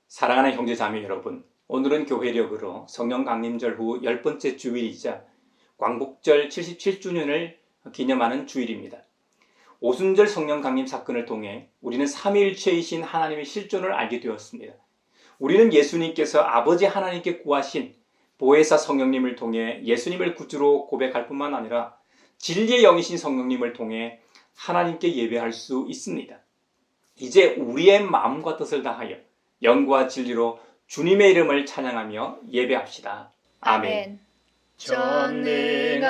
사랑하는 형제자매 여러분, 오늘은 교회력으로 성령 강림절 후 10번째 주일이자 광복절 77주년을 기념하는 주일입니다. 오순절 성령 강림 사건을 통해 우리는 삼위일체이신 하나님의 실존을 알게 되었습니다. 우리는 예수님께서 아버지 하나님께 구하신 보혜사 성령님을 통해 예수님을 구주로 고백할 뿐만 아니라 진리의 영이신 성령님을 통해 하나님께 예배할 수 있습니다. 이제 우리의 마음과 뜻을 다하여 영과 진리로 주님의 이름을 찬양하며 예배합시다. 아멘. 전능하신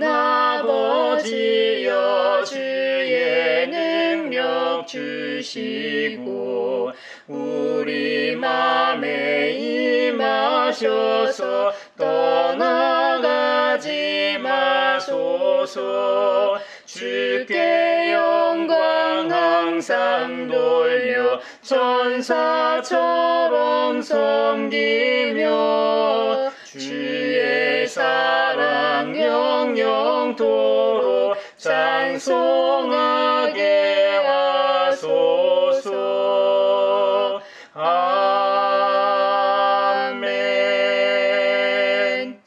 아버지여, 주의 능력 주시고 우리 맘에 임하셔서 떠나가지 마소서. 주께 영광 항상 돌려 천사처럼 섬기며 주의 사랑 영영토록 찬송하게 하소서. 아멘.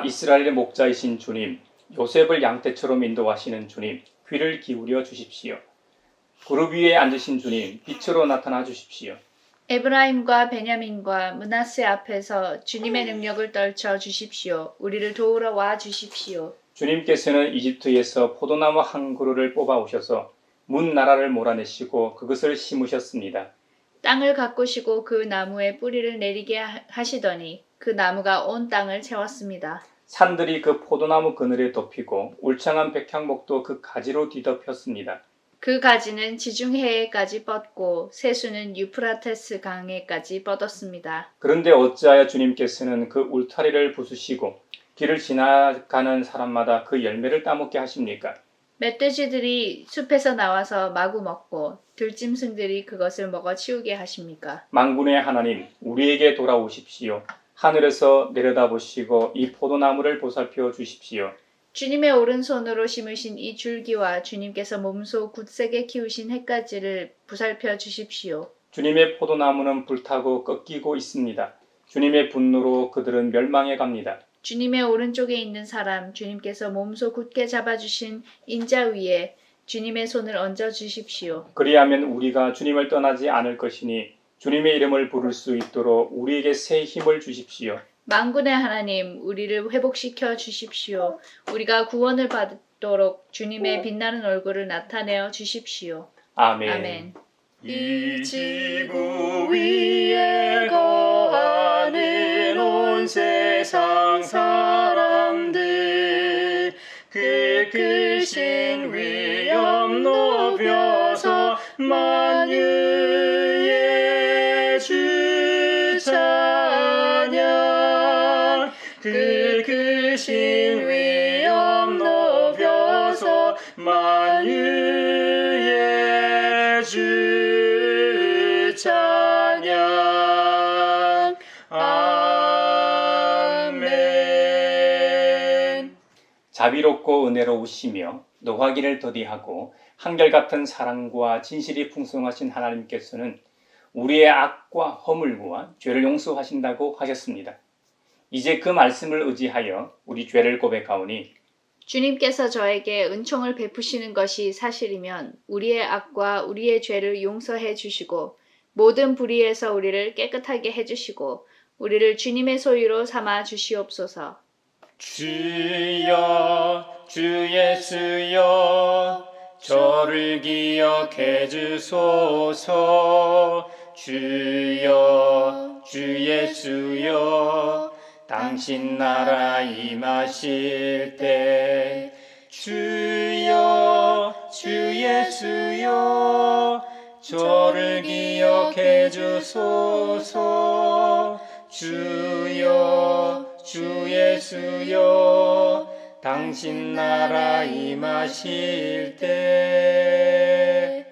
이스라엘의 목자이신 주님, 요셉을 양떼처럼 인도하시는 주님, 귀를 기울여 주십시오. 그룹 위에 앉으신 주님, 빛으로 나타나 주십시오. 에브라임과 베냐민과 므낫세 앞에서 주님의 능력을 떨쳐 주십시오. 우리를 도우러 와 주십시오. 주님께서는 이집트에서 포도나무 한 그루를 뽑아 오셔서 문 나라를 몰아내시고 그것을 심으셨습니다. 땅을 가꾸시고 그 나무에 뿌리를 내리게 하시더니 그 나무가 온 땅을 채웠습니다. 산들이 그 포도나무 그늘에 덮이고 울창한 백향목도 그 가지로 뒤덮였습니다. 그 가지는 지중해에까지 뻗고 세수는 유프라테스 강에까지 뻗었습니다. 그런데 어찌하여 주님께서는 그 울타리를 부수시고 길을 지나가는 사람마다 그 열매를 따먹게 하십니까? 멧돼지들이 숲에서 나와서 마구 먹고 들짐승들이 그것을 먹어 치우게 하십니까? 만군의 하나님, 우리에게 돌아오십시오. 하늘에서 내려다보시고 이 포도나무를 보살펴 주십시오. 주님의 오른손으로 심으신 이 줄기와 주님께서 몸소 굳세게 키우신 햇가지를 보살펴 주십시오. 주님의 포도나무는 불타고 꺾이고 있습니다. 주님의 분노로 그들은 멸망해 갑니다. 주님의 오른쪽에 있는 사람, 주님께서 몸소 굳게 잡아주신 인자 위에 주님의 손을 얹어 주십시오. 그리하면 우리가 주님을 떠나지 않을 것이니 주님의 이름을 부를 수 있도록 우리에게 새 힘을 주십시오. 만군의 하나님, 우리를 회복시켜 주십시오. 우리가 구원을 받도록 주님의 빛나는 얼굴을 나타내어 주십시오. 아멘. 아멘. 이 지구 위에 거하는 온 세상 사람들, 그 크신 위엄 높여서 만유의 주 찬양. 그 크신 위엄 높여서 만유의 주 찬양. 아멘. 자비롭고 은혜로우시며 노하기를 더디하고 한결같은 사랑과 진실이 풍성하신 하나님께서는 우리의 악과 허물과 죄를 용서하신다고 하셨습니다. 이제 그 말씀을 의지하여 우리 죄를 고백하오니 주님께서 저에게 은총을 베푸시는 것이 사실이면 우리의 악과 우리의 죄를 용서해 주시고 모든 불의에서 우리를 깨끗하게 해주시고 우리를 주님의 소유로 삼아 주시옵소서. 주여, 주 예수여, 저를 기억해 주소서. 주여, 주 예수여, 당신 나라 임하실 때. 주여, 주 예수여, 저를 기억해 주소서. 주여, 주 예수여, 당신 나라 임하실 때.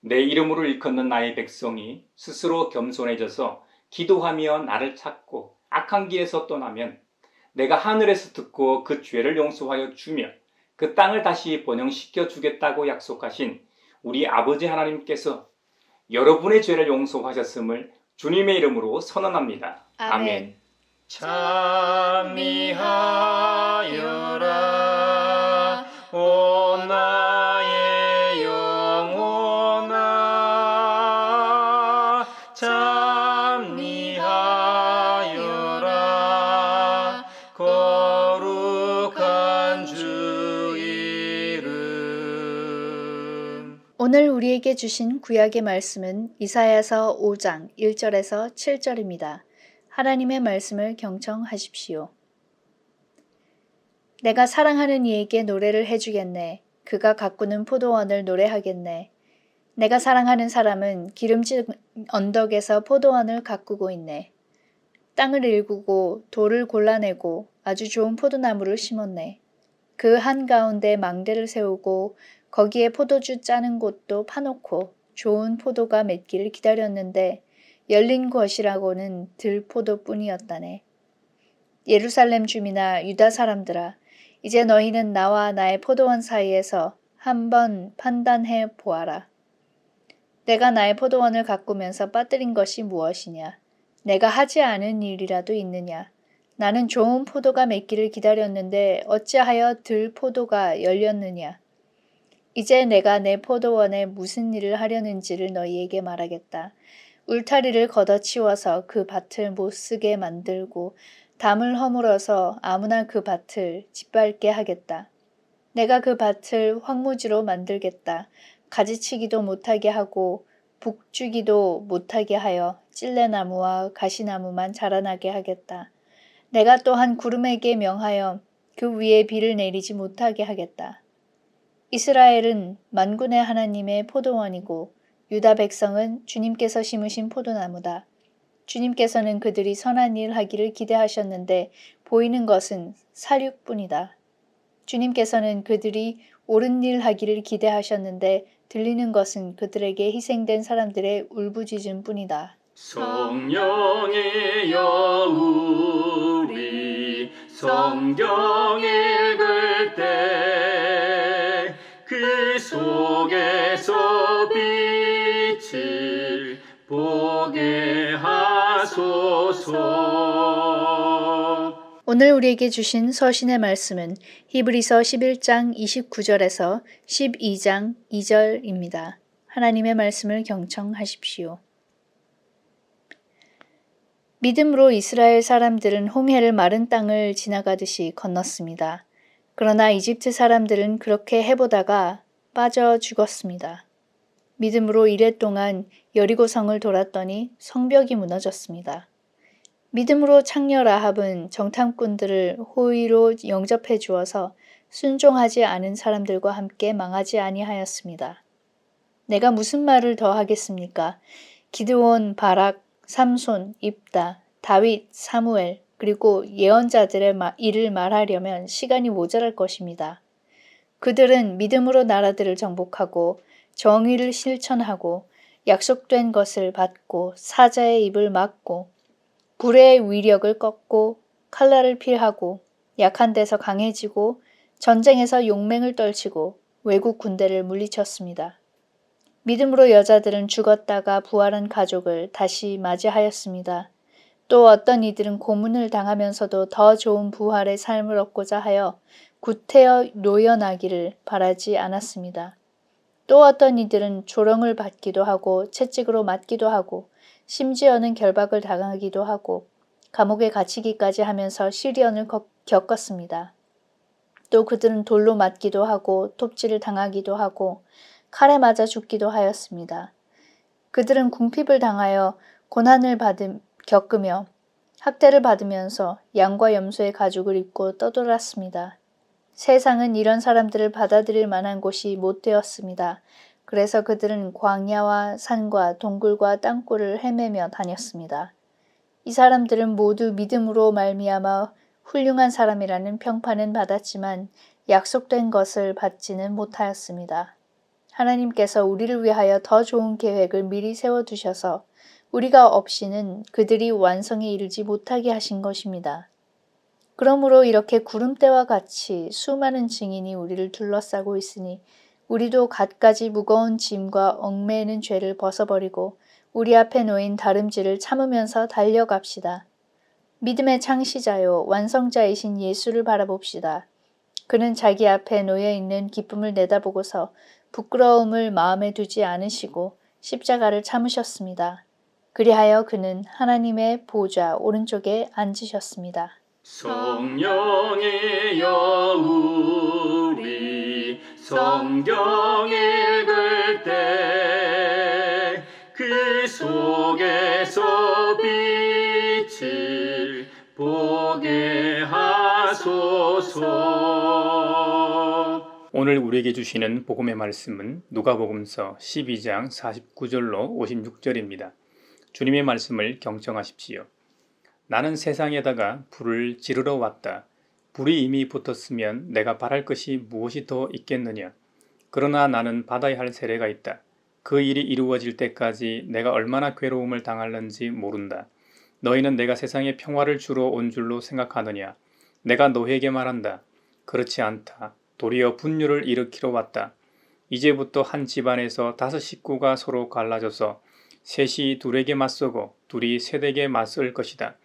내 이름으로 일컫는 나의 백성이 스스로 겸손해져서 기도하며 나를 찾고 악한 길에서 떠나면 내가 하늘에서 듣고 그 죄를 용서하여 주며 그 땅을 다시 번영시켜 주겠다고 약속하신 우리 아버지 하나님께서 여러분의 죄를 용서하셨음을 주님의 이름으로 선언합니다. 아멘. 찬미하여라 오 나의 영혼아 찬미하여라 거룩한 주 이름. 오늘 우리에게 주신 구약의 말씀은 이사야서 5장 1절에서 7절입니다. 하나님의 말씀을 경청하십시오. 내가 사랑하는 이에게 노래를 해주겠네. 그가 가꾸는 포도원을 노래하겠네. 내가 사랑하는 사람은 기름진 언덕에서 포도원을 가꾸고 있네. 땅을 일구고 돌을 골라내고 아주 좋은 포도나무를 심었네. 그 한가운데 망대를 세우고 거기에 포도주 짜는 곳도 파놓고 좋은 포도가 맺기를 기다렸는데 열린 것이라고는 들포도뿐이었다네. 예루살렘 주민아 유다 사람들아 이제 너희는 나와 나의 포도원 사이에서 한번 판단해 보아라. 내가 나의 포도원을 가꾸면서 빠뜨린 것이 무엇이냐? 내가 하지 않은 일이라도 있느냐? 나는 좋은 포도가 맺기를 기다렸는데 어찌하여 들포도가 열렸느냐? 이제 내가 내 포도원에 무슨 일을 하려는지를 너희에게 말하겠다. 울타리를 걷어치워서 그 밭을 못쓰게 만들고 담을 허물어서 아무나 그 밭을 짓밟게 하겠다. 내가 그 밭을 황무지로 만들겠다. 가지치기도 못하게 하고 북주기도 못하게 하여 찔레나무와 가시나무만 자라나게 하겠다. 내가 또한 구름에게 명하여 그 위에 비를 내리지 못하게 하겠다. 이스라엘은 만군의 하나님의 포도원이고 유다 백성은 주님께서 심으신 포도나무다. 주님께서는 그들이 선한 일 하기를 기대하셨는데 보이는 것은 살육뿐이다. 주님께서는 그들이 옳은 일 하기를 기대하셨는데 들리는 것은 그들에게 희생된 사람들의 울부짖음뿐이다. 성령이여 우리 성경 읽을 때 그 속에서 빛을 보게 하소서. 오늘 우리에게 주신 서신의 말씀은 히브리서 11장 29절에서 12장 2절입니다. 하나님의 말씀을 경청하십시오. 믿음으로 이스라엘 사람들은 홍해를 마른 땅을 지나가듯이 건넜습니다. 그러나 이집트 사람들은 그렇게 해보다가 빠져 죽었습니다. 믿음으로 이래 동안 여리고 성을 돌았더니 성벽이 무너졌습니다. 믿음으로 창녀 라합은 정탐꾼들을 호의로 영접해 주어서 순종하지 않은 사람들과 함께 망하지 아니하였습니다. 내가 무슨 말을 더 하겠습니까? 기드온, 바락, 삼손, 입다, 다윗, 사무엘, 그리고 예언자들의 일을 말하려면 시간이 모자랄 것입니다. 그들은 믿음으로 나라들을 정복하고 정의를 실천하고 약속된 것을 받고 사자의 입을 막고 불의 위력을 꺾고 칼날을 피하고 약한 데서 강해지고 전쟁에서 용맹을 떨치고 외국 군대를 물리쳤습니다. 믿음으로 여자들은 죽었다가 부활한 가족을 다시 맞이하였습니다. 또 어떤 이들은 고문을 당하면서도 더 좋은 부활의 삶을 얻고자 하여 구태여 노여나기를 바라지 않았습니다. 또 어떤 이들은 조롱을 받기도 하고 채찍으로 맞기도 하고 심지어는 결박을 당하기도 하고 감옥에 갇히기까지 하면서 시련을 겪었습니다. 또 그들은 돌로 맞기도 하고 톱질을 당하기도 하고 칼에 맞아 죽기도 하였습니다. 그들은 궁핍을 당하여 고난을 겪으며 학대를 받으면서 양과 염소의 가죽을 입고 떠돌았습니다. 세상은 이런 사람들을 받아들일 만한 곳이 못 되었습니다. 그래서 그들은 광야와 산과 동굴과 땅굴을 헤매며 다녔습니다. 이 사람들은 모두 믿음으로 말미암아 훌륭한 사람이라는 평판은 받았지만 약속된 것을 받지는 못하였습니다. 하나님께서 우리를 위하여 더 좋은 계획을 미리 세워두셔서 우리가 없이는 그들이 완성에 이르지 못하게 하신 것입니다. 그러므로 이렇게 구름대와 같이 수많은 증인이 우리를 둘러싸고 있으니 우리도 갖가지 무거운 짐과 얽매이는 죄를 벗어버리고 우리 앞에 놓인 다름질을 참으면서 달려갑시다. 믿음의 창시자요 완성자이신 예수를 바라봅시다. 그는 자기 앞에 놓여있는 기쁨을 내다보고서 부끄러움을 마음에 두지 않으시고 십자가를 참으셨습니다. 그리하여 그는 하나님의 보좌 오른쪽에 앉으셨습니다. 성령이여 우리 성경 읽을 때 그 속에서 빛을 보게 하소서. 오늘 우리에게 주시는 복음의 말씀은 누가복음서 12장 49절로 56절입니다. 주님의 말씀을 경청하십시오. 나는 세상에다가 불을 지르러 왔다. 불이 이미 붙었으면 내가 바랄 것이 무엇이 더 있겠느냐. 그러나 나는 받아야 할 세례가 있다. 그 일이 이루어질 때까지 내가 얼마나 괴로움을 당할는지 모른다. 너희는 내가 세상에 평화를 주러 온 줄로 생각하느냐. 내가 너희에게 말한다. 그렇지 않다. 도리어 분열을 일으키러 왔다. 이제부터 한 집안에서 5 식구가 서로 갈라져서 셋이 둘에게 맞서고 둘이 셋에게 맞설 것이다.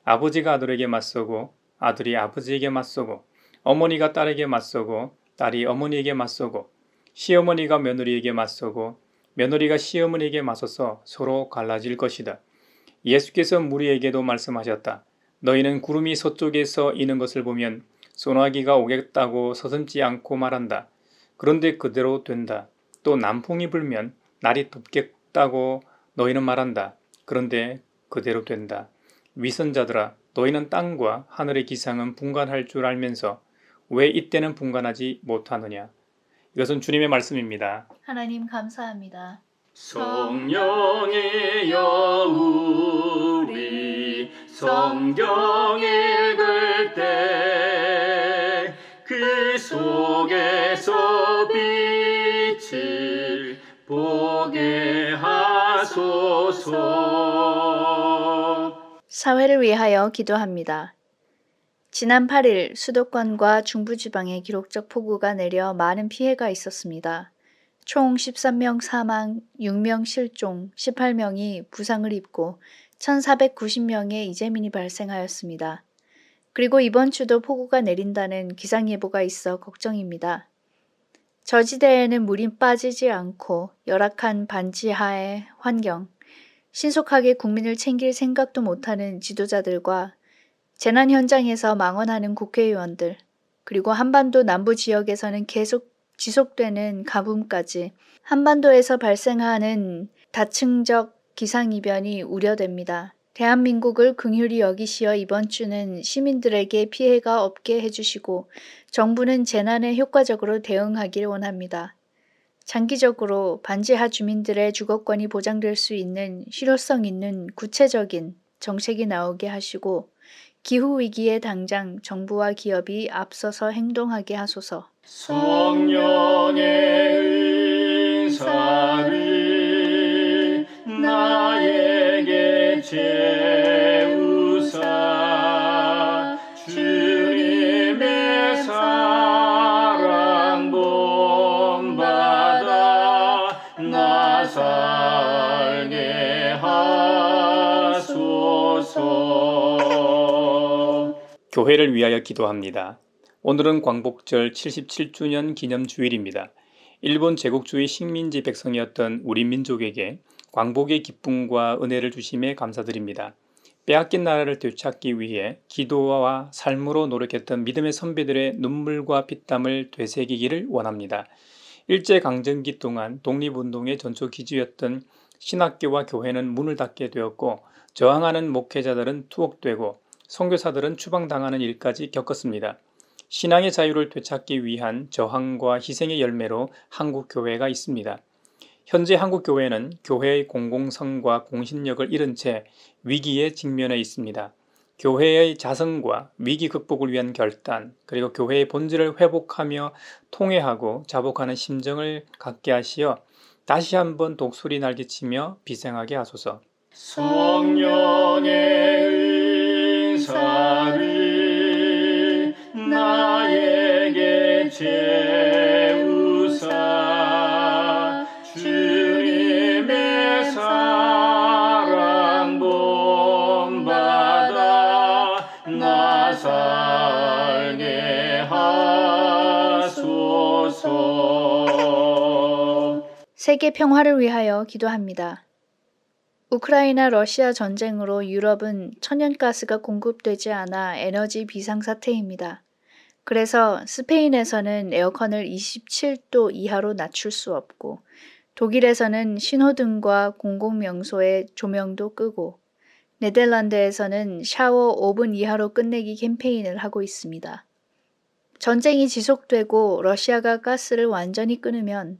아버지가 아들에게 맞서고 아들이 아버지에게 맞서고 어머니가 딸에게 맞서고 딸이 어머니에게 맞서고 시어머니가 며느리에게 맞서고 며느리가 시어머니에게 맞서서 서로 갈라질 것이다. 예수께서 무리에게도 말씀하셨다. 너희는 구름이 서쪽에서 이는 것을 보면 소나기가 오겠다고 서슴지 않고 말한다. 그런데 그대로 된다. 또 남풍이 불면 날이 덥겠다고 너희는 말한다. 그런데 그대로 된다. 위선자들아, 너희는 땅과 하늘의 기상은 분간할 줄 알면서 왜 이때는 분간하지 못하느냐. 이것은 주님의 말씀입니다. 하나님 감사합니다. 성령이여 우리 성경 읽을 때 그 속에서 빛을 보게 하소서. 사회를 위하여 기도합니다. 지난 8일 수도권과 중부지방에 기록적 폭우가 내려 많은 피해가 있었습니다. 총 13명 사망, 6명 실종, 18명이 부상을 입고 1,490명의 이재민이 발생하였습니다. 그리고 이번 주도 폭우가 내린다는 기상예보가 있어 걱정입니다. 저지대에는 물이 빠지지 않고 열악한 반지하의 환경, 신속하게 국민을 챙길 생각도 못하는 지도자들과 재난 현장에서 망언하는 국회의원들, 그리고 한반도 남부 지역에서는 계속 지속되는 가뭄까지 한반도에서 발생하는 다층적 기상이변이 우려됩니다. 대한민국을 긍휼히 여기시어 이번 주는 시민들에게 피해가 없게 해주시고 정부는 재난에 효과적으로 대응하기를 원합니다. 장기적으로 반지하 주민들의 주거권이 보장될 수 있는 실효성 있는 구체적인 정책이 나오게 하시고 기후위기에 당장 정부와 기업이 앞서서 행동하게 하소서. 성령의 은사를 나에게 채우사 주님의 사랑 본받아 나 살게 하소서. 교회를 위하여 기도합니다. 오늘은 광복절 77주년 기념주일입니다. 일본 제국주의 식민지 백성이었던 우리 민족에게 광복의 기쁨과 은혜를 주심에 감사드립니다. 빼앗긴 나라를 되찾기 위해 기도와 삶으로 노력했던 믿음의 선배들의 눈물과 피땀을 되새기기를 원합니다. 일제강점기 동안 독립운동의 전초기지였던 신학교와 교회는 문을 닫게 되었고 저항하는 목회자들은 투옥되고 선교사들은 추방당하는 일까지 겪었습니다. 신앙의 자유를 되찾기 위한 저항과 희생의 열매로 한국교회가 있습니다. 현재 한국교회는 교회의 공공성과 공신력을 잃은 채 위기에 직면해 있습니다. 교회의 자성과 위기 극복을 위한 결단, 그리고 교회의 본질을 회복하며 통회하고 자복하는 심정을 갖게 하시어 다시 한번 독수리 날개치며 비생하게 하소서. 성령의 은사를 나에게 채우사 주님의 사랑 본받아 나 살게 하소서. 세계 평화를 위하여 기도합니다. 우크라이나 러시아 전쟁으로 유럽은 천연가스가 공급되지 않아 에너지 비상사태입니다. 그래서 스페인에서는 에어컨을 27도 이하로 낮출 수 없고 독일에서는 신호등과 공공명소의 조명도 끄고 네덜란드에서는 샤워 5분 이하로 끝내기 캠페인을 하고 있습니다. 전쟁이 지속되고 러시아가 가스를 완전히 끊으면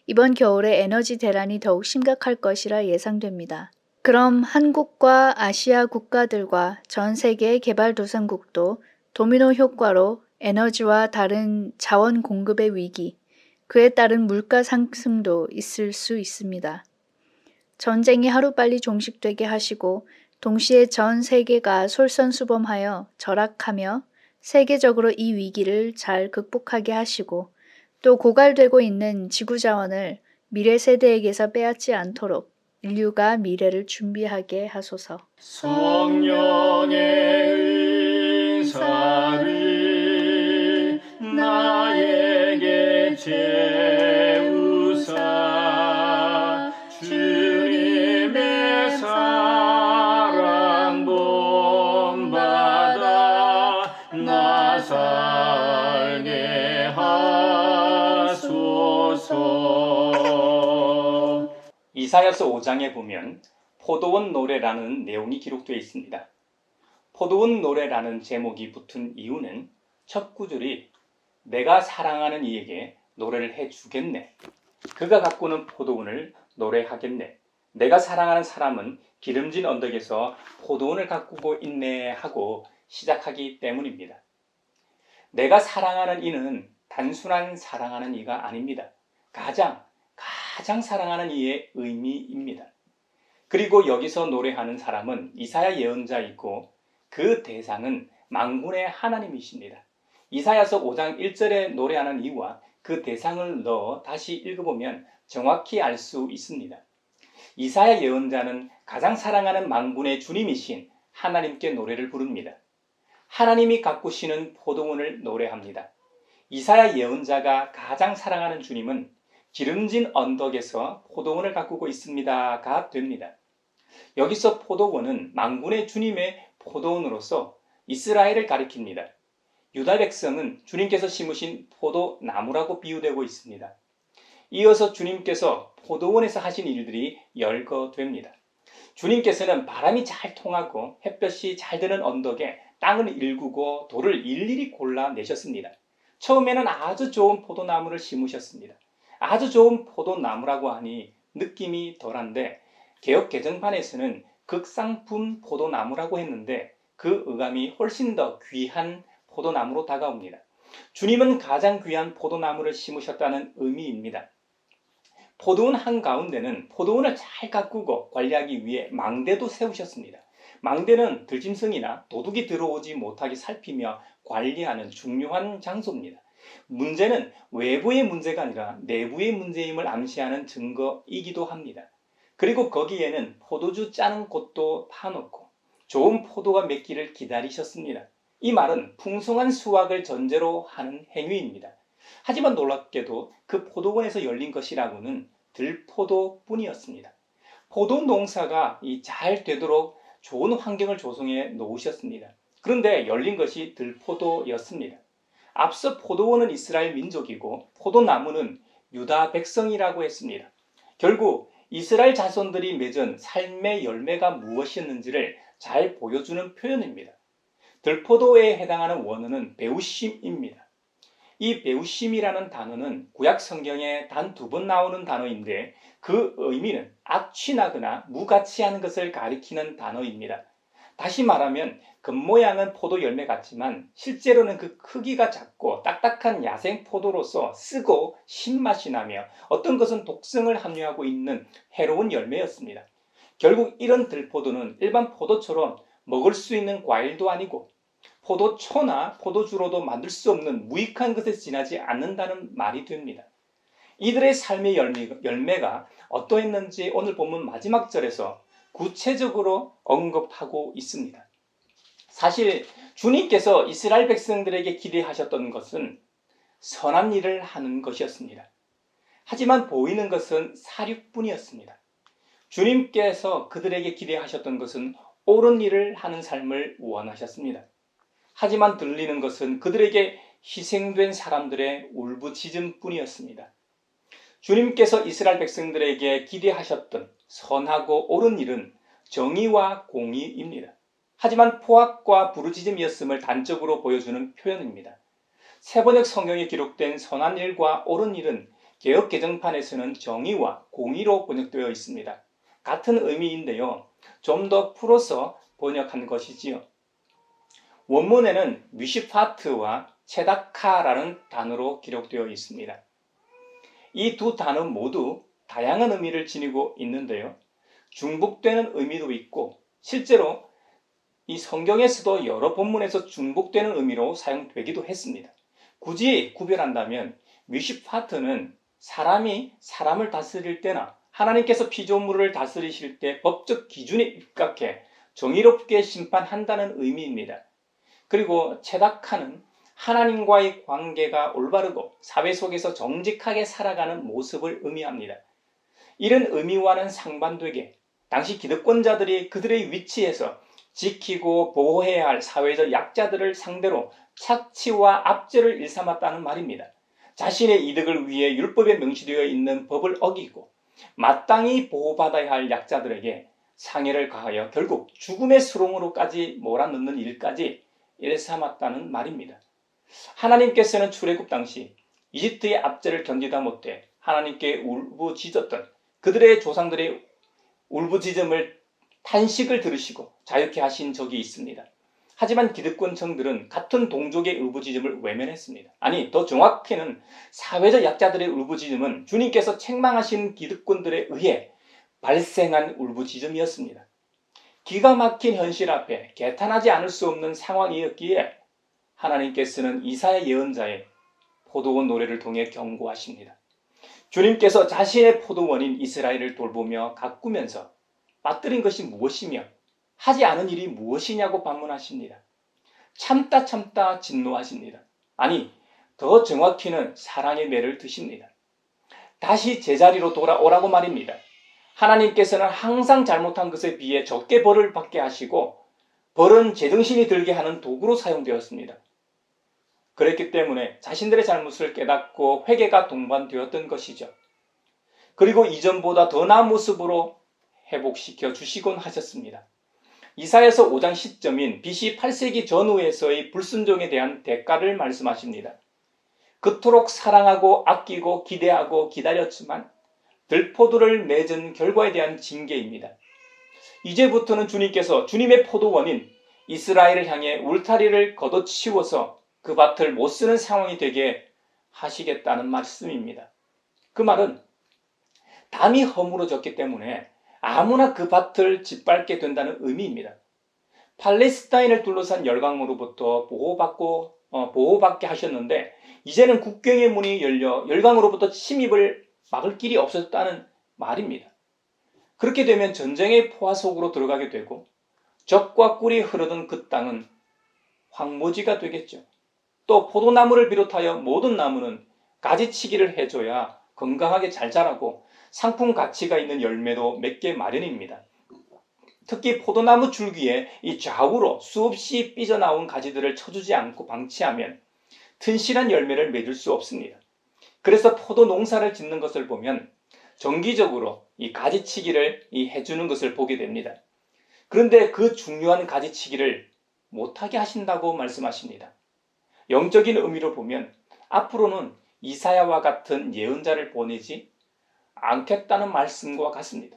이번 겨울에 에너지 대란이 더욱 심각할 것이라 예상됩니다. 그럼 한국과 아시아 국가들과 전 세계의 개발도상국도 도미노 효과로 에너지와 다른 자원 공급의 위기, 그에 따른 물가 상승도 있을 수 있습니다. 전쟁이 하루빨리 종식되게 하시고 동시에 전 세계가 솔선수범하여 절약하며 세계적으로 이 위기를 잘 극복하게 하시고 또 고갈되고 있는 지구 자원을 미래 세대에게서 빼앗지 않도록 인류가 미래를 준비하게 하소서. 성령의 은사를 나에게 채우사 주님의 사랑 본받아 나 살게 하소서. 이사야서 5장에 보면 포도원 노래라는 내용이 기록되어 있습니다. 포도원 노래라는 제목이 붙은 이유는 첫 구절이 내가 사랑하는 이에게 노래를 해주겠네. 그가 가꾸는 포도원을 노래하겠네. 내가 사랑하는 사람은 기름진 언덕에서 포도원을 가꾸고 있네 하고 시작하기 때문입니다. 내가 사랑하는 이는 단순한 사랑하는 이가 아닙니다. 가장 사랑하는 이의 의미입니다. 그리고 여기서 노래하는 사람은 이사야 예언자이고 그 대상은 만군의 하나님이십니다. 이사야서 5장 1절에 노래하는 이유와 그 대상을 넣어 다시 읽어보면 정확히 알 수 있습니다. 이사야 예언자는 가장 사랑하는 만군의 주님이신 하나님께 노래를 부릅니다. 하나님이 가꾸시는 포도원을 노래합니다. 이사야 예언자가 가장 사랑하는 주님은 기름진 언덕에서 포도원을 가꾸고 있습니다가 됩니다. 여기서 포도원은 만군의 주님의 포도원으로서 이스라엘을 가리킵니다. 유다 백성은 주님께서 심으신 포도나무라고 비유되고 있습니다. 이어서 주님께서 포도원에서 하신 일들이 열거됩니다. 주님께서는 바람이 잘 통하고 햇볕이 잘 드는 언덕에 땅을 일구고 돌을 일일이 골라내셨습니다. 처음에는 아주 좋은 포도나무를 심으셨습니다. 아주 좋은 포도나무라고 하니 느낌이 덜한데 개역 개정판에서는 극상품 포도나무라고 했는데 그 의감이 훨씬 더 귀한 포도나무로 다가옵니다. 주님은 가장 귀한 포도나무를 심으셨다는 의미입니다. 포도원 한가운데는 포도원을 잘 가꾸고 관리하기 위해 망대도 세우셨습니다. 망대는 들짐승이나 도둑이 들어오지 못하게 살피며 관리하는 중요한 장소입니다. 문제는 외부의 문제가 아니라 내부의 문제임을 암시하는 증거이기도 합니다. 그리고 거기에는 포도주 짜는 곳도 파놓고 좋은 포도가 맺기를 기다리셨습니다. 이 말은 풍성한 수확을 전제로 하는 행위입니다. 하지만 놀랍게도 그 포도원에서 열린 것이라고는 들포도뿐이었습니다. 포도 농사가 잘 되도록 좋은 환경을 조성해 놓으셨습니다. 그런데 열린 것이 들포도였습니다. 앞서 포도원은 이스라엘 민족이고 포도나무는 유다 백성이라고 했습니다. 결국 이스라엘 자손들이 맺은 삶의 열매가 무엇이었는지를 잘 보여주는 표현입니다. 들포도에 해당하는 원어는 배우심입니다. 이 배우심이라는 단어는 구약 성경에 단 2번 나오는 단어인데 그 의미는 악취나거나 무가치한 것을 가리키는 단어입니다. 다시 말하면 겉모양은 포도 열매 같지만 실제로는 그 크기가 작고 딱딱한 야생 포도로서 쓰고 신맛이 나며 어떤 것은 독성을 함유하고 있는 해로운 열매였습니다. 결국 이런 들포도는 일반 포도처럼 먹을 수 있는 과일도 아니고 포도초나 포도주로도 만들 수 없는 무익한 것에 지나지 않는다는 말이 됩니다. 이들의 삶의 열매가 어떠했는지 오늘 본문 마지막 절에서 구체적으로 언급하고 있습니다. 사실 주님께서 이스라엘 백성들에게 기대하셨던 것은 선한 일을 하는 것이었습니다. 하지만 보이는 것은 사륙뿐이었습니다. 주님께서 그들에게 기대하셨던 것은 옳은 일을 하는 삶을 원하셨습니다. 하지만 들리는 것은 그들에게 희생된 사람들의 울부짖음뿐이었습니다. 주님께서 이스라엘 백성들에게 기대하셨던 선하고 옳은 일은 정의와 공의입니다. 하지만 포악과 부르짖음이었음을 단적으로 보여주는 표현입니다. 세번역 성경에 기록된 선한 일과 옳은 일은 개역 개정판에서는 정의와 공의로 번역되어 있습니다. 같은 의미인데요. 좀 더 풀어서 번역한 것이지요. 원문에는 미시파트와 체다카라는 단어로 기록되어 있습니다. 이 두 단어 모두 다양한 의미를 지니고 있는데요. 중복되는 의미도 있고 실제로 이 성경에서도 여러 본문에서 중복되는 의미로 사용되기도 했습니다. 굳이 구별한다면 미시파트는 사람이 사람을 다스릴 때나 하나님께서 피조물을 다스리실 때 법적 기준에 입각해 정의롭게 심판한다는 의미입니다. 그리고 체다카는 하나님과의 관계가 올바르고 사회 속에서 정직하게 살아가는 모습을 의미합니다. 이런 의미와는 상반되게 당시 기득권자들이 그들의 위치에서 지키고 보호해야 할 사회적 약자들을 상대로 착취와 압제를 일삼았다는 말입니다. 자신의 이득을 위해 율법에 명시되어 있는 법을 어기고 마땅히 보호받아야 할 약자들에게 상해를 가하여 결국 죽음의 수렁으로까지 몰아넣는 일까지 일삼았다는 말입니다. 하나님께서는 출애굽 당시 이집트의 압제를 견디다 못해 하나님께 울부짖었던 그들의 조상들의 울부짖음을 탄식을 들으시고 자유케 하신 적이 있습니다. 하지만 기득권층들은 같은 동족의 울부짖음을 외면했습니다. 아니, 더 정확히는 사회적 약자들의 울부짖음은 주님께서 책망하신 기득권들에 의해 발생한 울부짖음이었습니다. 기가 막힌 현실 앞에 개탄하지 않을 수 없는 상황이었기에 하나님께서는 이사야 예언자의 포도원 노래를 통해 경고하십니다. 주님께서 자신의 포도원인 이스라엘을 돌보며 가꾸면서 빠뜨린 것이 무엇이며 하지 않은 일이 무엇이냐고 반문하십니다. 참다 진노하십니다. 아니, 더 정확히는 사랑의 매를 드십니다. 다시 제자리로 돌아오라고 말입니다. 하나님께서는 항상 잘못한 것에 비해 적게 벌을 받게 하시고 벌은 제정신이 들게 하는 도구로 사용되었습니다. 그랬기 때문에 자신들의 잘못을 깨닫고 회개가 동반되었던 것이죠. 그리고 이전보다 더 나은 모습으로 회복시켜 주시곤 하셨습니다. 이사야서 5장 시점인 BC 8세기 전후에서의 불순종에 대한 대가를 말씀하십니다. 그토록 사랑하고 아끼고 기대하고 기다렸지만 들포도를 맺은 결과에 대한 징계입니다. 이제부터는 주님께서 주님의 포도원인 이스라엘을 향해 울타리를 걷어치워서 그 밭을 못 쓰는 상황이 되게 하시겠다는 말씀입니다. 그 말은 담이 허물어졌기 때문에 아무나 그 밭을 짓밟게 된다는 의미입니다. 팔레스타인을 둘러싼 열강으로부터 보호받게 하셨는데 이제는 국경의 문이 열려 열강으로부터 침입을 막을 길이 없었다는 말입니다. 그렇게 되면 전쟁의 포화 속으로 들어가게 되고 적과 꿀이 흐르던 그 땅은 황무지가 되겠죠. 또 포도나무를 비롯하여 모든 나무는 가지치기를 해줘야 건강하게 잘 자라고 상품 가치가 있는 열매도 맺게 마련입니다. 특히 포도나무 줄기에 이 좌우로 수없이 삐져나온 가지들을 쳐주지 않고 방치하면 튼실한 열매를 맺을 수 없습니다. 그래서 포도 농사를 짓는 것을 보면 정기적으로 이 가지치기를 해주는 것을 보게 됩니다. 그런데 그 중요한 가지치기를 못하게 하신다고 말씀하십니다. 영적인 의미로 보면 앞으로는 이사야와 같은 예언자를 보내지 않겠다는 말씀과 같습니다.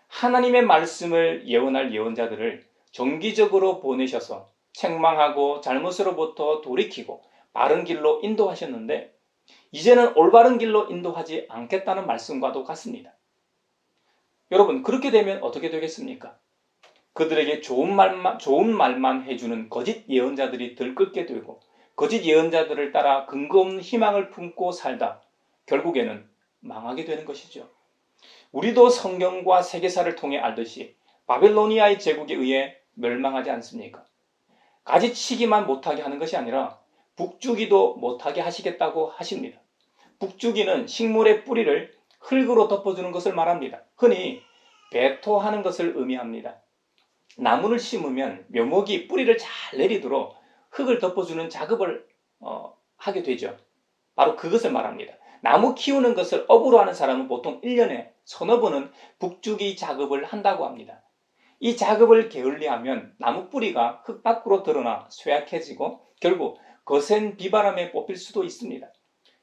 하나님의 말씀을 예언할 예언자들을 정기적으로 보내셔서 책망하고 잘못으로부터 돌이키고 바른 길로 인도하셨는데 이제는 올바른 길로 인도하지 않겠다는 말씀과도 같습니다. 여러분, 그렇게 되면 어떻게 되겠습니까? 그들에게 좋은 말만 해주는 거짓 예언자들이 들끓게 되고 거짓 예언자들을 따라 근거 없는 희망을 품고 살다 결국에는 망하게 되는 것이죠. 우리도 성경과 세계사를 통해 알듯이 바벨로니아의 제국에 의해 멸망하지 않습니까? 가지치기만 못하게 하는 것이 아니라 북주기도 못하게 하시겠다고 하십니다. 북주기는 식물의 뿌리를 흙으로 덮어주는 것을 말합니다. 흔히 배토하는 것을 의미합니다. 나무를 심으면 묘목이 뿌리를 잘 내리도록 흙을 덮어주는 작업을 하게 되죠. 바로 그것을 말합니다. 나무 키우는 것을 업으로 하는 사람은 보통 1년에 서너 번은 북주기 작업을 한다고 합니다. 이 작업을 게을리하면 나무 뿌리가 흙 밖으로 드러나 쇠약해지고 결국 거센 비바람에 뽑힐 수도 있습니다.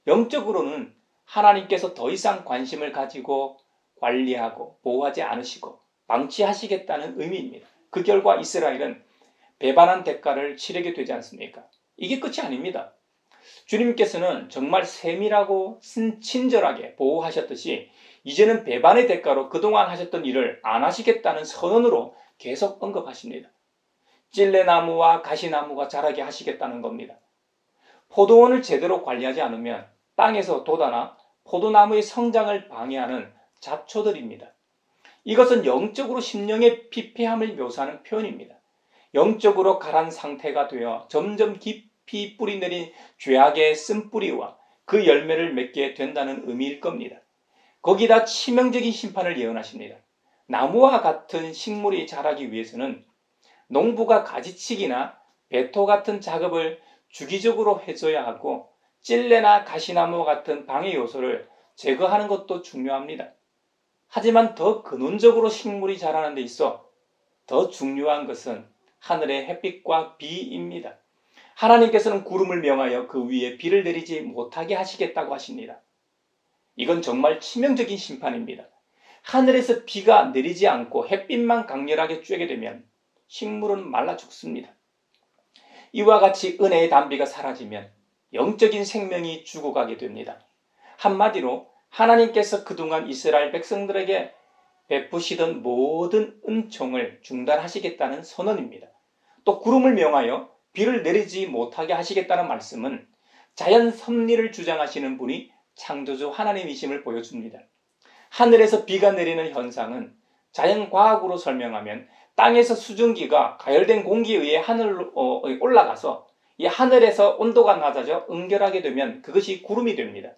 영적으로는 하나님께서 더 이상 관심을 가지고 관리하고 보호하지 않으시고 방치하시겠다는 의미입니다. 그 결과 이스라엘은 배반한 대가를 치르게 되지 않습니까? 이게 끝이 아닙니다. 주님께서는 정말 세밀하고 친절하게 보호하셨듯이 이제는 배반의 대가로 그동안 하셨던 일을 안 하시겠다는 선언으로 계속 언급하십니다. 찔레나무와 가시나무가 자라게 하시겠다는 겁니다. 포도원을 제대로 관리하지 않으면 땅에서 돋아나 포도나무의 성장을 방해하는 잡초들입니다. 이것은 영적으로 심령의 피폐함을 묘사하는 표현입니다. 영적으로 가란 상태가 되어 점점 깊이 뿌리 내린 죄악의 쓴뿌리와 그 열매를 맺게 된다는 의미일 겁니다. 거기다 치명적인 심판을 예언하십니다. 나무와 같은 식물이 자라기 위해서는 농부가 가지치기나 배토 같은 작업을 주기적으로 해줘야 하고 찔레나 가시나무와 같은 방해 요소를 제거하는 것도 중요합니다. 하지만 더 근원적으로 식물이 자라는 데 있어 더 중요한 것은 하늘의 햇빛과 비입니다. 하나님께서는 구름을 명하여 그 위에 비를 내리지 못하게 하시겠다고 하십니다. 이건 정말 치명적인 심판입니다. 하늘에서 비가 내리지 않고 햇빛만 강렬하게 쬐게 되면 식물은 말라 죽습니다. 이와 같이 은혜의 단비가 사라지면 영적인 생명이 죽어가게 됩니다. 한마디로 하나님께서 그동안 이스라엘 백성들에게 베푸시던 모든 은총을 중단하시겠다는 선언입니다. 또 구름을 명하여 비를 내리지 못하게 하시겠다는 말씀은 자연 섭리를 주장하시는 분이 창조주 하나님이심을 보여줍니다. 하늘에서 비가 내리는 현상은 자연과학으로 설명하면 땅에서 수증기가 가열된 공기에 의해 하늘로 올라가서 이 하늘에서 온도가 낮아져 응결하게 되면 그것이 구름이 됩니다.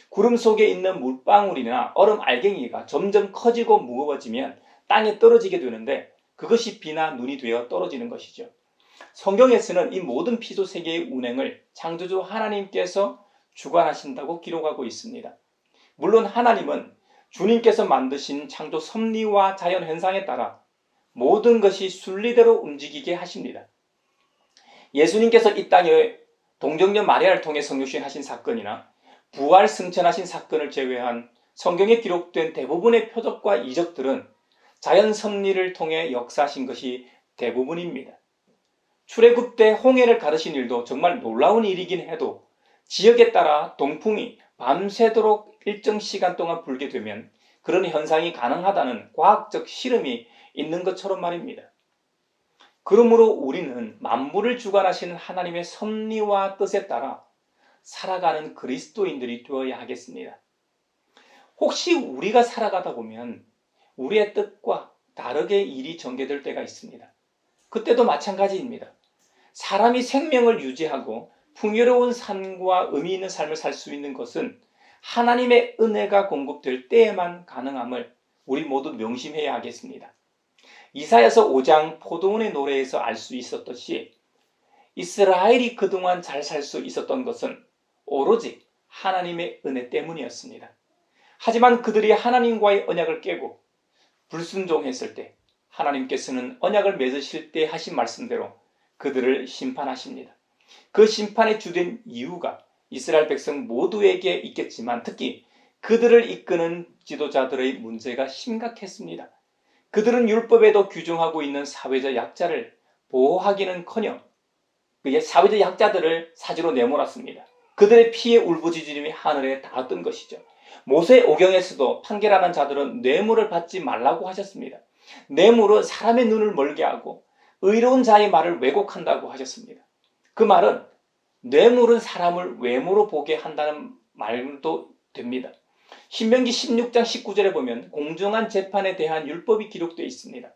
구름 속에 있는 물방울이나 얼음 알갱이가 점점 커지고 무거워지면 땅에 떨어지게 되는데 그것이 비나 눈이 되어 떨어지는 것이죠. 성경에서는 이 모든 피조세계의 운행을 창조주 하나님께서 주관하신다고 기록하고 있습니다. 물론 하나님은 주님께서 만드신 창조 섭리와 자연 현상에 따라 모든 것이 순리대로 움직이게 하십니다. 예수님께서 이 땅에 동정녀 마리아를 통해 성육신하신 사건이나 부활 승천하신 사건을 제외한 성경에 기록된 대부분의 표적과 이적들은 자연 섭리를 통해 역사하신 것이 대부분입니다. 출애굽 때 홍해를 가르신 일도 정말 놀라운 일이긴 해도 지역에 따라 동풍이 밤새도록 일정 시간 동안 불게 되면 그런 현상이 가능하다는 과학적 실험이 있는 것처럼 말입니다. 그러므로 우리는 만물을 주관하시는 하나님의 섭리와 뜻에 따라 살아가는 그리스도인들이 되어야 하겠습니다. 혹시 우리가 살아가다 보면 우리의 뜻과 다르게 일이 전개될 때가 있습니다. 그때도 마찬가지입니다. 사람이 생명을 유지하고 풍요로운 삶과 의미 있는 삶을 살 수 있는 것은 하나님의 은혜가 공급될 때에만 가능함을 우리 모두 명심해야 하겠습니다. 이사야서 5장 포도원의 노래에서 알 수 있었듯이 이스라엘이 그동안 잘 살 수 있었던 것은 오로지 하나님의 은혜 때문이었습니다. 하지만 그들이 하나님과의 언약을 깨고 불순종했을 때 하나님께서는 언약을 맺으실 때 하신 말씀대로 그들을 심판하십니다. 그 심판의 주된 이유가 이스라엘 백성 모두에게 있겠지만 특히 그들을 이끄는 지도자들의 문제가 심각했습니다. 그들은 율법에도 규정하고 있는 사회적 약자를 보호하기는커녕 그의 사회적 약자들을 사지로 내몰았습니다. 그들의 피의 울부짖음이 하늘에 닿았던 것이죠. 모세 오경에서도 판결하는 자들은 뇌물을 받지 말라고 하셨습니다. 뇌물은 사람의 눈을 멀게 하고 의로운 자의 말을 왜곡한다고 하셨습니다. 그 말은 뇌물은 사람을 외모로 보게 한다는 말도 됩니다. 신명기 16장 19절에 보면 공정한 재판에 대한 율법이 기록되어 있습니다.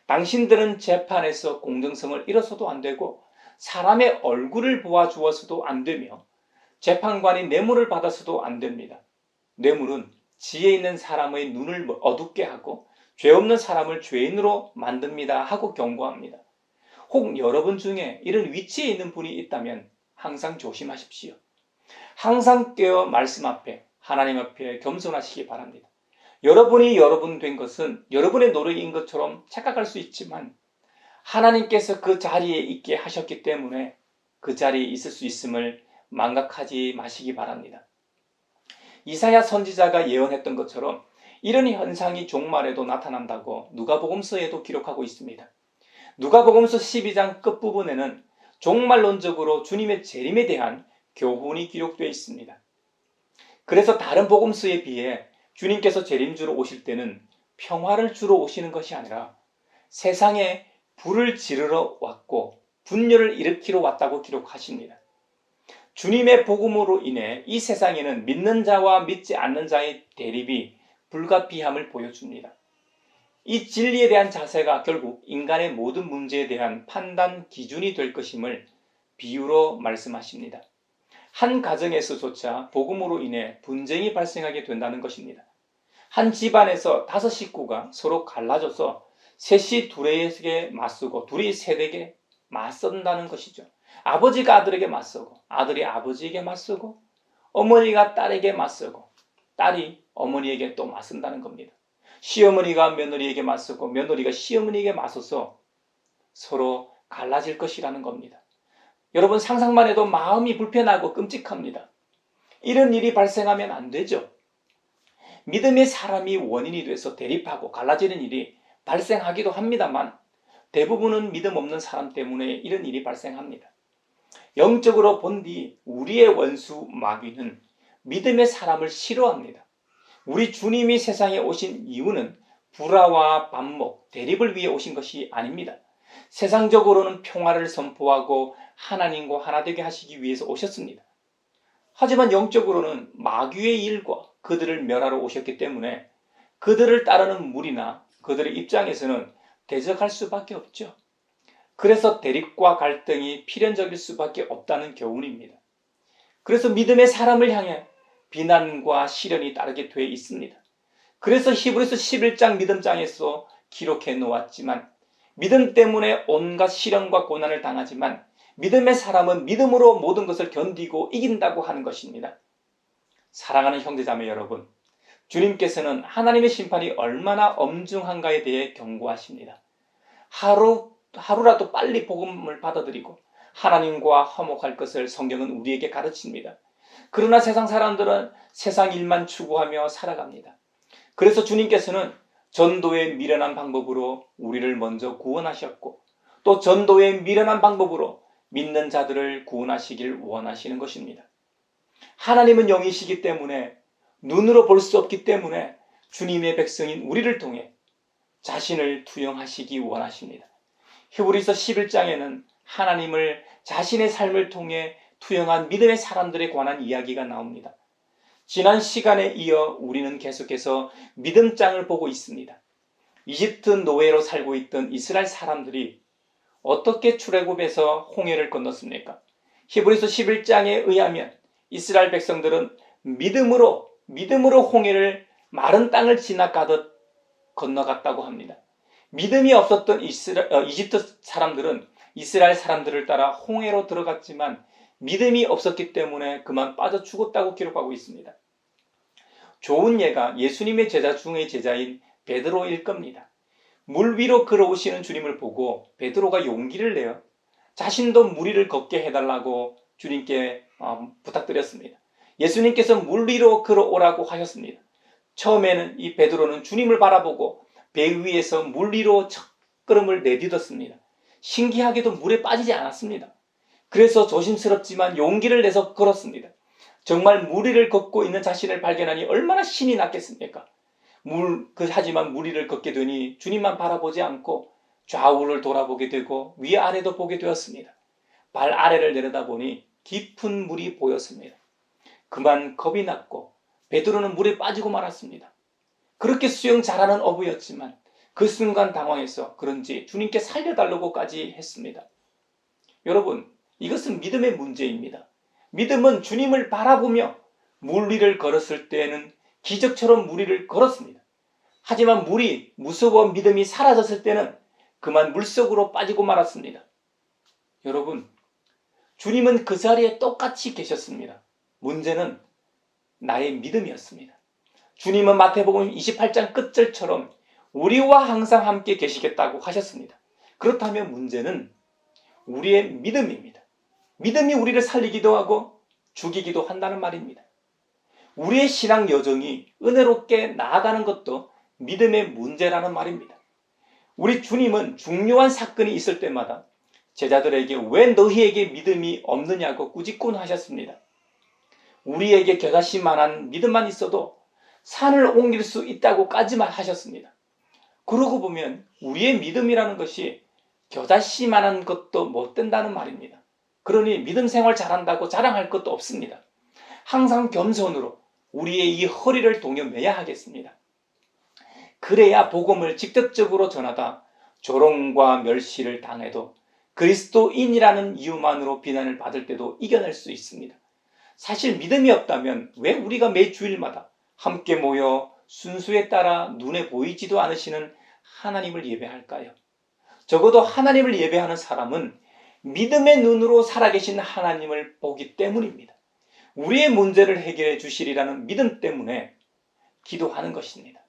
당신들은 재판에서 공정성을 잃어서도 안 되고 사람의 얼굴을 보아주어서도 안 되며 재판관이 뇌물을 받아서도 안 됩니다. 뇌물은 지혜 있는 사람의 눈을 어둡게 하고 죄 없는 사람을 죄인으로 만듭니다 하고 경고합니다. 혹 여러분 중에 이런 위치에 있는 분이 있다면 항상 조심하십시오. 항상 깨어 말씀 앞에 하나님 앞에 겸손하시기 바랍니다. 여러분이 여러분 된 것은 여러분의 노력인 것처럼 착각할 수 있지만 하나님께서 그 자리에 있게 하셨기 때문에 그 자리에 있을 수 있음을 망각하지 마시기 바랍니다. 이사야 선지자가 예언했던 것처럼 이런 현상이 종말에도 나타난다고 누가복음서에도 기록하고 있습니다. 누가복음서 12장 끝부분에는 종말론적으로 주님의 재림에 대한 교훈이 기록되어 있습니다. 그래서 다른 복음서에 비해 주님께서 재림주로 오실 때는 평화를 주러 오시는 것이 아니라 세상에 불을 지르러 왔고 분열을 일으키러 왔다고 기록하십니다. 주님의 복음으로 인해 이 세상에는 믿는 자와 믿지 않는 자의 대립이 불가피함을 보여줍니다. 이 진리에 대한 자세가 결국 인간의 모든 문제에 대한 판단 기준이 될 것임을 비유로 말씀하십니다. 한 가정에서조차 복음으로 인해 분쟁이 발생하게 된다는 것입니다. 한 집안에서 5 식구가 서로 갈라져서 셋이 둘에게 맞서고 둘이 셋에게 맞선다는 것이죠. 아버지가 아들에게 맞서고 아들이 아버지에게 맞서고 어머니가 딸에게 맞서고 딸이 어머니에게 또 맞선다는 겁니다. 시어머니가 며느리에게 맞서고 며느리가 시어머니에게 맞서서 서로 갈라질 것이라는 겁니다. 여러분 상상만 해도 마음이 불편하고 끔찍합니다. 이런 일이 발생하면 안 되죠. 믿음의 사람이 원인이 돼서 대립하고 갈라지는 일이 발생하기도 합니다만 대부분은 믿음 없는 사람 때문에 이런 일이 발생합니다. 영적으로 본 뒤 우리의 원수 마귀는 믿음의 사람을 싫어합니다. 우리 주님이 세상에 오신 이유는 불화와 반목, 대립을 위해 오신 것이 아닙니다. 세상적으로는 평화를 선포하고 하나님과 하나 되게 하시기 위해서 오셨습니다. 하지만 영적으로는 마귀의 일과 그들을 멸하러 오셨기 때문에 그들을 따르는 무리나 그들의 입장에서는 대적할 수밖에 없죠. 그래서 대립과 갈등이 필연적일 수밖에 없다는 교훈입니다. 그래서 믿음의 사람을 향해 비난과 시련이 따르게 돼 있습니다. 그래서 히브리서 11장 믿음장에서 기록해 놓았지만 믿음 때문에 온갖 시련과 고난을 당하지만 믿음의 사람은 믿음으로 모든 것을 견디고 이긴다고 하는 것입니다. 사랑하는 형제자매 여러분, 주님께서는 하나님의 심판이 얼마나 엄중한가에 대해 경고하십니다. 하루라도 빨리 복음을 받아들이고 하나님과 화목할 것을 성경은 우리에게 가르칩니다. 그러나 세상 사람들은 세상 일만 추구하며 살아갑니다. 그래서 주님께서는 전도의 미련한 방법으로 우리를 먼저 구원하셨고 또 전도의 미련한 방법으로 믿는 자들을 구원하시길 원하시는 것입니다. 하나님은 영이시기 때문에 눈으로 볼 수 없기 때문에 주님의 백성인 우리를 통해 자신을 투영하시기 원하십니다. 히브리서 11장에는 하나님을 자신의 삶을 통해 투영한 믿음의 사람들에 관한 이야기가 나옵니다. 지난 시간에 이어 우리는 계속해서 믿음장을 보고 있습니다. 이집트 노예로 살고 있던 이스라엘 사람들이 어떻게 출애굽에서 홍해를 건넜습니까? 히브리서 11장에 의하면 이스라엘 백성들은 믿음으로 홍해를 마른 땅을 지나가듯 건너갔다고 합니다. 믿음이 없었던 이집트 사람들은 이스라엘 사람들을 따라 홍해로 들어갔지만 믿음이 없었기 때문에 그만 빠져 죽었다고 기록하고 있습니다. 좋은 예가 예수님의 제자 중의 제자인 베드로일 겁니다. 물 위로 걸어오시는 주님을 보고 베드로가 용기를 내어 자신도 물 위를 걷게 해달라고 주님께 부탁드렸습니다. 예수님께서 물 위로 걸어오라고 하셨습니다. 처음에는 이 베드로는 주님을 바라보고 배 위에서 물 위로 첫 걸음을 내딛었습니다. 신기하게도 물에 빠지지 않았습니다. 그래서 조심스럽지만 용기를 내서 걸었습니다. 정말 물 위를 걷고 있는 자신을 발견하니 얼마나 신이 났겠습니까? 하지만 물 위를 걷게 되니 주님만 바라보지 않고 좌우를 돌아보게 되고 위아래도 보게 되었습니다. 발 아래를 내려다보니 깊은 물이 보였습니다. 그만 겁이 났고 베드로는 물에 빠지고 말았습니다. 그렇게 수영 잘하는 어부였지만 그 순간 당황해서 그런지 주님께 살려달라고까지 했습니다. 여러분, 이것은 믿음의 문제입니다. 믿음은 주님을 바라보며 물 위를 걸었을 때에는 기적처럼 물 위를 걸었습니다. 하지만 물이 무서워 믿음이 사라졌을 때는 그만 물속으로 빠지고 말았습니다. 여러분, 주님은 그 자리에 똑같이 계셨습니다. 문제는 나의 믿음이었습니다. 주님은 마태복음 28장 끝절처럼 우리와 항상 함께 계시겠다고 하셨습니다. 그렇다면 문제는 우리의 믿음입니다. 믿음이 우리를 살리기도 하고 죽이기도 한다는 말입니다. 우리의 신앙 여정이 은혜롭게 나아가는 것도 믿음의 문제라는 말입니다. 우리 주님은 중요한 사건이 있을 때마다 제자들에게 왜 너희에게 믿음이 없느냐고 꾸짖곤 하셨습니다. 우리에게 겨자씨만한 믿음만 있어도 산을 옮길 수 있다고까지만 하셨습니다. 그러고 보면 우리의 믿음이라는 것이 겨자씨만한 것도 못 된다는 말입니다. 그러니 믿음 생활 잘한다고 자랑할 것도 없습니다. 항상 겸손으로 우리의 이 허리를 동여매야 하겠습니다. 그래야 복음을 직접적으로 전하다 조롱과 멸시를 당해도 그리스도인이라는 이유만으로 비난을 받을 때도 이겨낼 수 있습니다. 사실 믿음이 없다면 왜 우리가 매 주일마다 함께 모여 순수에 따라 눈에 보이지도 않으시는 하나님을 예배할까요? 적어도 하나님을 예배하는 사람은 믿음의 눈으로 살아계신 하나님을 보기 때문입니다. 우리의 문제를 해결해 주시리라는 믿음 때문에 기도하는 것입니다.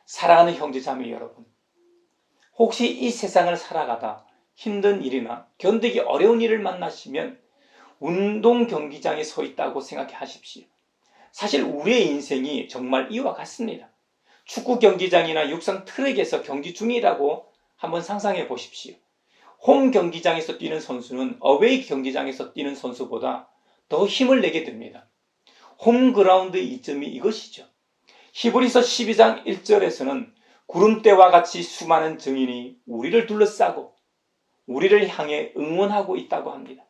사랑하는 형제자매 여러분, 혹시 이 세상을 살아가다 힘든 일이나 견디기 어려운 일을 만나시면 운동 경기장에 서 있다고 생각하십시오. 사실 우리의 인생이 정말 이와 같습니다. 축구 경기장이나 육상 트랙에서 경기 중이라고 한번 상상해 보십시오. 홈 경기장에서 뛰는 선수는 어웨이 경기장에서 뛰는 선수보다 더 힘을 내게 됩니다. 홈그라운드의 이점이 이것이죠. 히브리서 12장 1절에서는 구름대와 같이 수많은 증인이 우리를 둘러싸고 우리를 향해 응원하고 있다고 합니다.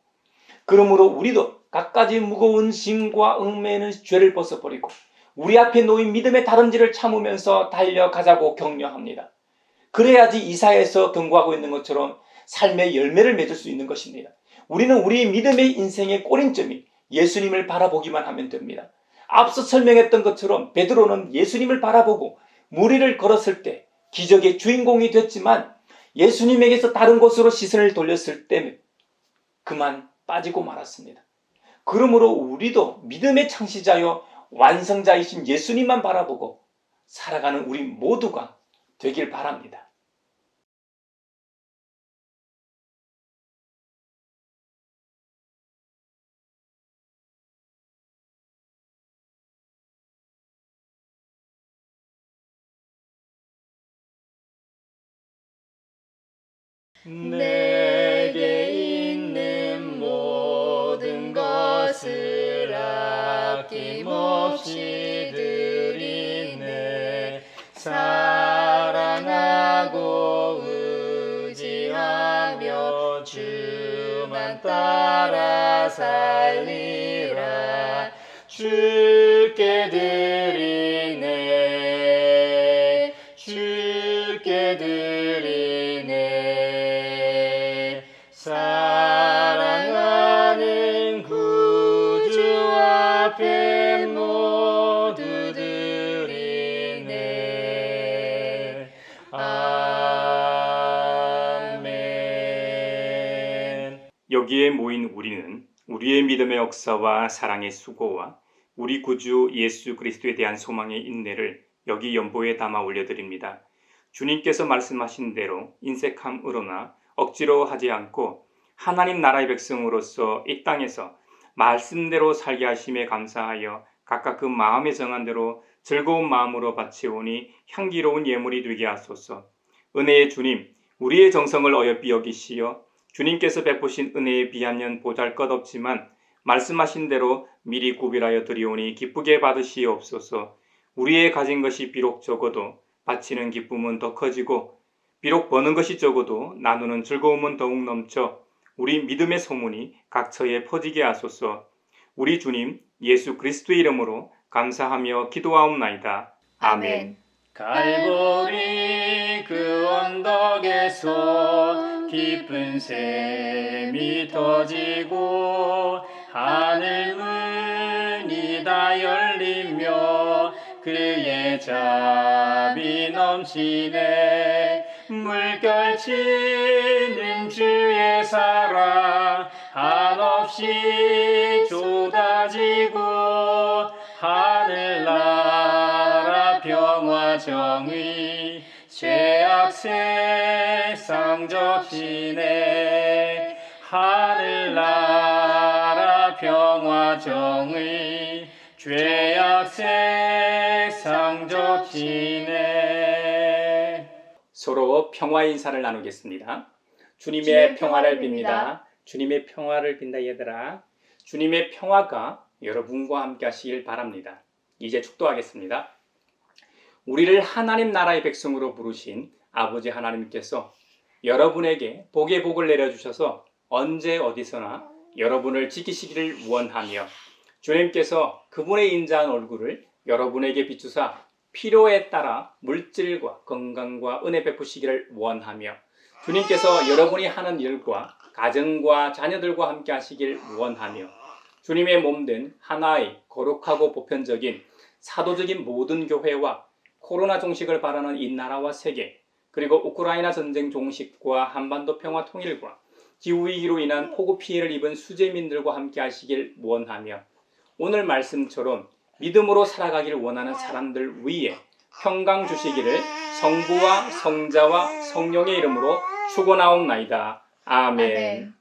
그러므로 우리도 갖가지 무거운 짐과 얽매이는 죄를 벗어버리고 우리 앞에 놓인 믿음의 다름질을 참으면서 달려가자고 격려합니다. 그래야지 이사야에서 경고하고 있는 것처럼 삶의 열매를 맺을 수 있는 것입니다. 우리는 우리 믿음의 인생의 꼬림점이 예수님을 바라보기만 하면 됩니다. 앞서 설명했던 것처럼 베드로는 예수님을 바라보고 물 위를 걸었을 때 기적의 주인공이 됐지만 예수님에게서 다른 곳으로 시선을 돌렸을 때 그만 빠지고 말았습니다. 그러므로 우리도 믿음의 창시자요 완성자이신 예수님만 바라보고 살아가는 우리 모두가 되길 바랍니다. 내게 있는 모든 것을 아낌없이 드리네. 사랑하고 의지하며 주만 따라 살리라. 주께 드리네. 주께 드리네. 사랑하는 구주 앞에 모두 드리네. 아멘. 여기에 모인 우리는 우리의 믿음의 역사와 사랑의 수고와 우리 구주 예수 그리스도에 대한 소망의 인내를 여기 연보에 담아 올려드립니다. 주님께서 말씀하신 대로 인색함으로나 억지로 하지 않고 하나님 나라의 백성으로서 이 땅에서 말씀대로 살게 하심에 감사하여 각각 그 마음에 정한 대로 즐거운 마음으로 바치오니 향기로운 예물이 되게 하소서. 은혜의 주님, 우리의 정성을 어여삐 여기시어 주님께서 베푸신 은혜에 비하면 보잘것없지만 말씀하신 대로 미리 구별하여 드리오니 기쁘게 받으시옵소서. 우리의 가진 것이 비록 적어도 바치는 기쁨은 더 커지고 비록 버는 것이 적어도 나누는 즐거움은 더욱 넘쳐 우리 믿음의 소문이 각처에 퍼지게 하소서. 우리 주님 예수 그리스도의 이름으로 감사하며 기도하옵나이다. 아멘. 갈보리 그 언덕에서 깊은 샘이 터지고 하늘 문이 다 열리며 그의 자비 넘치네. 물결치는 주의 사랑 한없이 쏟아지고 하늘나라 평화 정의 죄악 세상 적시네. 하늘나라 평화 정의 죄악 세상 적시네. 서로 평화 인사를 나누겠습니다. 주님의 평화를 빕니다. 주님의 평화를 빈다 얘들아. 주님의 평화가 여러분과 함께 하시길 바랍니다. 이제 축도하겠습니다. 우리를 하나님 나라의 백성으로 부르신 아버지 하나님께서 여러분에게 복의 복을 내려주셔서 언제 어디서나 여러분을 지키시기를 원하며 주님께서 그분의 인자한 얼굴을 여러분에게 비추사 필요에 따라 물질과 건강과 은혜 베푸시기를 원하며 주님께서 여러분이 하는 일과 가정과 자녀들과 함께 하시길 원하며 주님의 몸된 하나의 거룩하고 보편적인 사도적인 모든 교회와 코로나 종식을 바라는 이 나라와 세계 그리고 우크라이나 전쟁 종식과 한반도 평화 통일과 기후위기로 인한 폭우 피해를 입은 수재민들과 함께 하시길 원하며 오늘 말씀처럼 믿음으로 살아가기를 원하는 사람들 위에 평강 주시기를 성부와 성자와 성령의 이름으로 축원하옵나이다. 아멘.